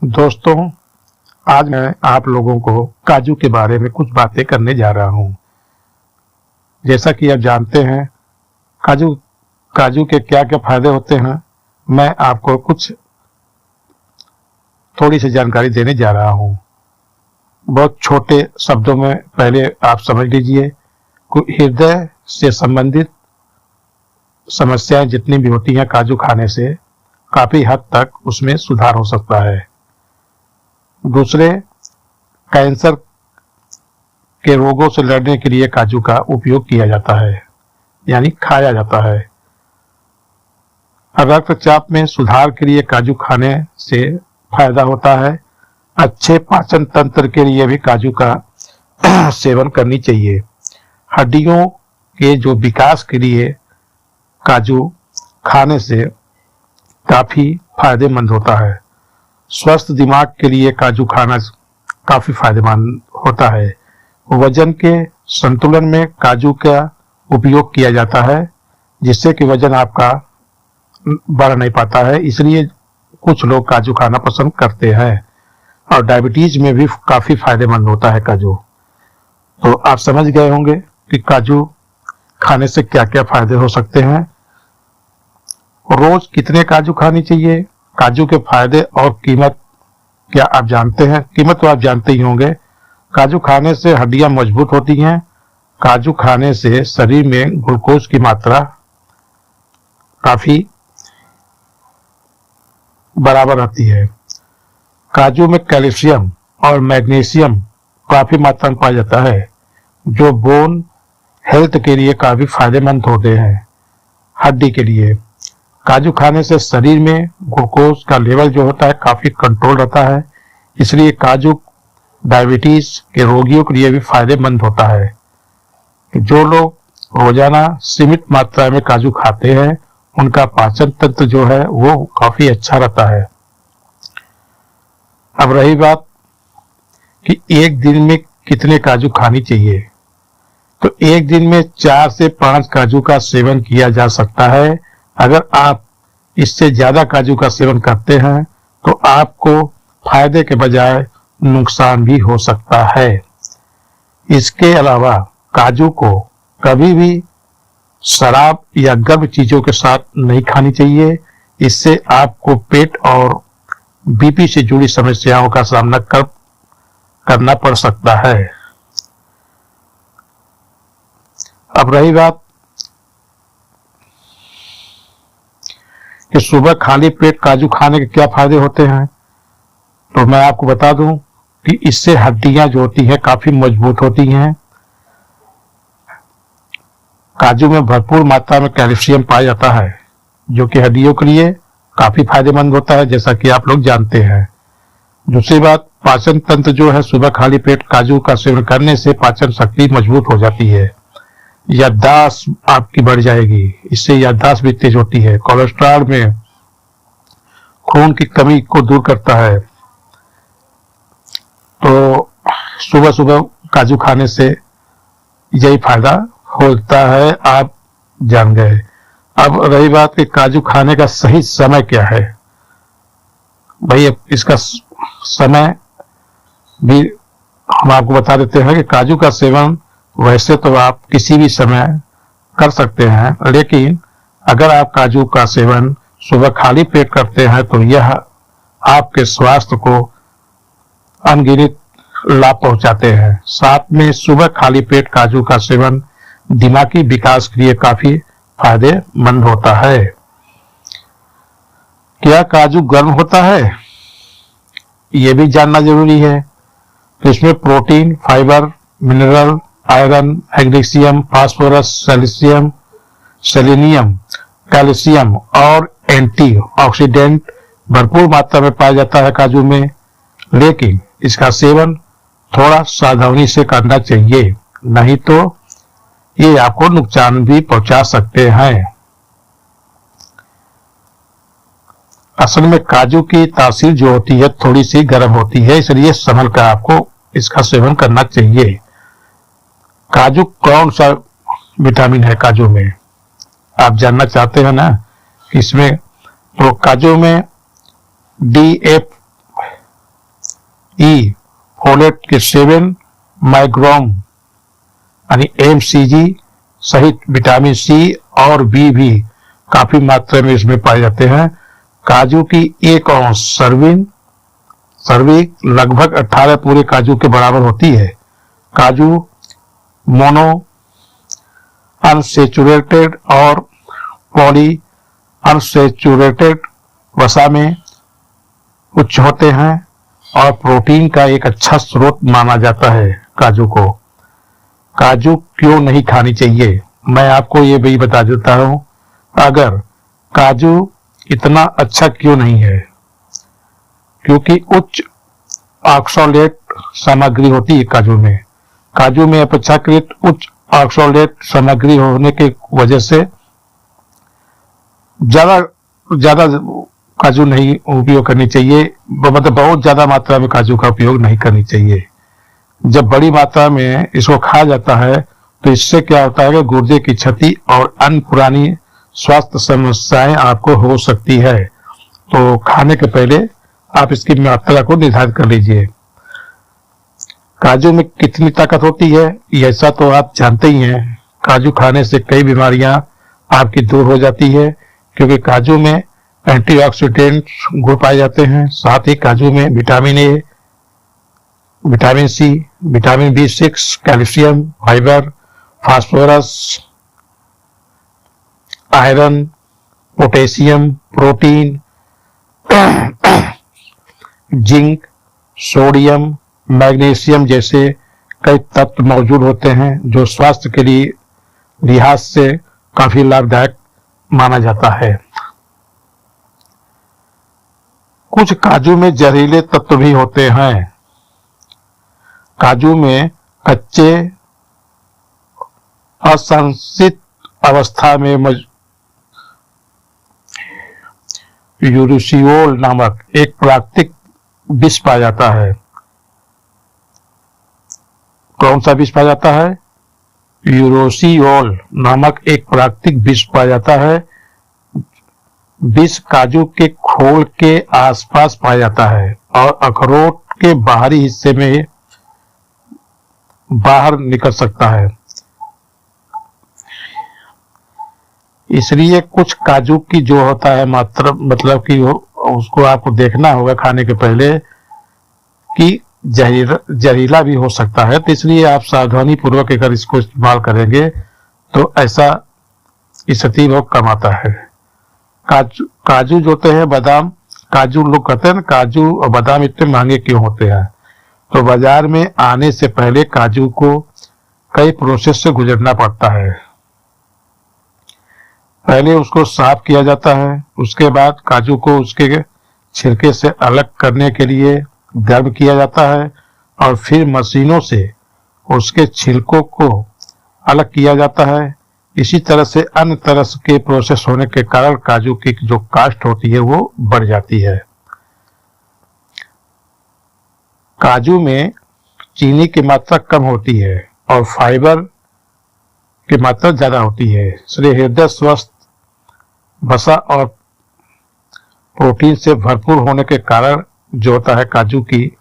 दोस्तों, आज मैं आप लोगों को काजू के बारे में कुछ बातें करने जा रहा हूँ। जैसा कि आप जानते हैं, काजू काजू के क्या-क्या फायदे होते हैं, मैं आपको कुछ थोड़ी सी जानकारी देने जा रहा हूँ। बहुत छोटे शब्दों में पहले आप समझ लीजिए। हृदय से संबंधित समस्याएं जितनी भी होती हैं, काजू खाने से काफी हद तक उसमें सुधार हो सकता है। दूसरे, कैंसर के रोगों से लड़ने के लिए काजू का उपयोग किया जाता है, यानी खाया जाता है। रक्तचाप में सुधार के लिए काजू खाने से फायदा होता है। अच्छे पाचन तंत्र के लिए भी काजू का सेवन करनी चाहिए। हड्डियों के जो विकास के लिए काजू खाने से काफी फायदेमंद होता है। स्वस्थ दिमाग के लिए काजू खाना काफी फायदेमंद होता है। वजन के संतुलन में काजू का उपयोग किया जाता है, जिससे कि वजन आपका बढ़ नहीं पाता है, इसलिए कुछ लोग काजू खाना पसंद करते हैं। और डायबिटीज में भी काफी फायदेमंद होता है काजू। तो आप समझ गए होंगे कि काजू खाने से क्या क्या फायदे हो सकते हैं। रोज कितने काजू खानी चाहिए, काजू के फायदे और कीमत क्या आप जानते हैं? कीमत तो आप जानते ही होंगे। काजू खाने से हड्डियां मजबूत होती हैं। काजू खाने से शरीर में ग्लूकोज की मात्रा काफी बराबर रहती है। काजू में कैल्शियम और मैग्नीशियम काफी मात्रा में पाया जाता है, जो बोन हेल्थ के लिए काफी फायदेमंद होते हैं। हड्डी के लिए काजू खाने से शरीर में ग्लूकोज का लेवल जो होता है काफी कंट्रोल रहता है, इसलिए काजू डायबिटीज के रोगियों के लिए भी फायदेमंद होता है। जो लोग रोजाना सीमित मात्रा में काजू खाते हैं, उनका पाचन तंत्र जो है वो काफी अच्छा रहता है। अब रही बात कि एक दिन में कितने काजू खानी चाहिए, तो एक दिन में 4 से 5 काजू का सेवन किया जा सकता है। अगर आप इससे ज्यादा काजू का सेवन करते हैं तो आपको फायदे के बजाय नुकसान भी हो सकता है। इसके अलावा काजू को कभी भी शराब या गर्म चीजों के साथ नहीं खानी चाहिए। इससे आपको पेट और बीपी से जुड़ी समस्याओं का सामना करना पड़ सकता है। अब रही बात कि सुबह खाली पेट काजू खाने के क्या फायदे होते हैं, तो मैं आपको बता दूं कि इससे हड्डियां जो होती हैं काफी मजबूत होती हैं। काजू में भरपूर मात्रा में कैल्शियम पाया जाता है, जो कि हड्डियों के लिए काफी फायदेमंद होता है, जैसा कि आप लोग जानते हैं। दूसरी बात, पाचन तंत्र जो है, सुबह खाली पेट काजू का सेवन करने से पाचन शक्ति मजबूत हो जाती है। याददाश्त आपकी बढ़ जाएगी, इससे याददाश्त भी तेज होती है। कोलेस्ट्रॉल में खून की कमी को दूर करता है। तो सुबह सुबह काजू खाने से यही फायदा होता है, आप जान गए। अब रही बात कि काजू खाने का सही समय क्या है, भाई इसका समय भी हम आपको बता देते हैं कि काजू का सेवन वैसे तो आप किसी भी समय कर सकते हैं, लेकिन अगर आप काजू का सेवन सुबह खाली पेट करते हैं तो यह आपके स्वास्थ्य को अनगिनत लाभ पहुंचाते हैं। साथ में सुबह खाली पेट काजू का सेवन दिमागी विकास के लिए काफी फायदेमंद होता है। क्या काजू गर्म होता है, यह भी जानना जरूरी है। तो इसमें protein, fibre, mineral, iron, magnesium, phosphorus, calcium, selenium, calcium और एंटीऑक्सीडेंट भरपूर मात्रा में पाया जाता है काजू में, लेकिन इसका सेवन थोड़ा सावधानी से करना चाहिए, नहीं तो ये आपको नुकसान भी पहुंचा सकते हैं। असल में काजू की तासीर जो होती है थोड़ी सी गर्म होती है, इसलिए संभल कर आपको इसका सेवन करना चाहिए। काजू कौन सा विटामिन है काजू में, आप जानना चाहते हैं ना? इसमें तो काजू में DF फोलेट के 7 माइक्रोग्राम यानी mcg सहित विटामिन सी और बी भी काफी मात्रा में इसमें पाए जाते हैं। काजू की 1 औंस सर्विंग लगभग 18 पूरे काजू के बराबर होती है। काजू मोनो अनसेचुरेटेड और पॉली अनसेचुरेटेड वसा में उच्च होते हैं और प्रोटीन का एक अच्छा स्रोत माना जाता है काजू को। काजू क्यों नहीं खानी चाहिए, मैं आपको ये भी बता देता हूं। अगर काजू इतना अच्छा क्यों नहीं है, क्योंकि उच्च ऑक्सलेट सामग्री होती है काजू में। काजू में अपेक्षाकृत उच्च ऑक्सलेट सामग्री होने की वजह से ज्यादा काजू नहीं उपयोग करनी चाहिए, मतलब बहुत ज्यादा मात्रा में काजू का उपयोग नहीं करनी चाहिए। जब बड़ी मात्रा में इसको खाया जाता है तो इससे क्या होता है कि गुर्दे की क्षति और अन्य पुरानी स्वास्थ्य समस्याएं आपको हो सकती है। तो खाने के पहले आप इसकी मात्रा को निर्धारित कर लीजिए। काजू में कितनी ताकत होती है ऐसा तो आप जानते ही हैं। काजू खाने से कई बीमारियां आपकी दूर हो जाती है, क्योंकि काजू में एंटीऑक्सीडेंट गुण पाए जाते हैं। साथ ही काजू में vitamin A, vitamin C, vitamin B6, calcium, fibre, phosphorus, iron, potassium, protein, zinc, sodium, magnesium जैसे कई तत्व मौजूद होते हैं जो स्वास्थ्य के लिए लिहाज से काफी लाभदायक माना जाता है। कुछ काजू में जहरीले तत्व भी होते हैं। काजू में कच्चे असंसित अवस्था में यूरोसियोल नामक एक प्राकृतिक विष पाया जाता है। कौन सा विष पाया जाता है? यूरोसियोल नामक एक प्राकृतिक विष पाया जाता है। विष काजू के खोल के आसपास पाया जाता है और अखरोट के बाहरी हिस्से में बाहर निकल सकता है। इसलिए कुछ काजू की जो होता है मात्रा, मतलब कि उसको आपको देखना होगा खाने के पहले कि जहरीला भी हो सकता है। तो इसलिए आप सावधानी पूर्वक अगर इसको इस्तेमाल करेंगे तो ऐसा स्थिति बहुत कम आता है। काजू जो होते हैं बादाम, काजू लोग कहते हैं ना काजू और बादाम इतने महंगे क्यों होते हैं? तो बाजार में आने से पहले काजू को कई प्रोसेस से गुजरना पड़ता है। पहले उसको साफ किया जाता है, उसके बाद काजू को उसके छिलके से अलग करने के लिए गर्म किया जाता है और फिर मशीनों से उसके छिलकों को अलग किया जाता है। इसी तरह से अन्य तरह के प्रोसेस होने के कारण काजू की जो कास्ट होती है वो बढ़ जाती है। काजू में चीनी की मात्रा कम होती है और फाइबर की मात्रा ज्यादा होती है, इसलिए हृदय स्वस्थ, वसा और प्रोटीन से भरपूर होने के कारण जो होता है काजू की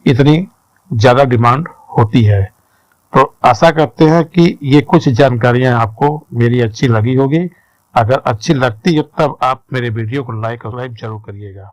इतनी ज्यादा डिमांड होती है। तो आशा करते हैं कि ये कुछ जानकारियां आपको मेरी अच्छी लगी होगी। अगर अच्छी लगती है तब आप मेरे वीडियो को लाइक और सब्सक्राइब जरूर करिएगा।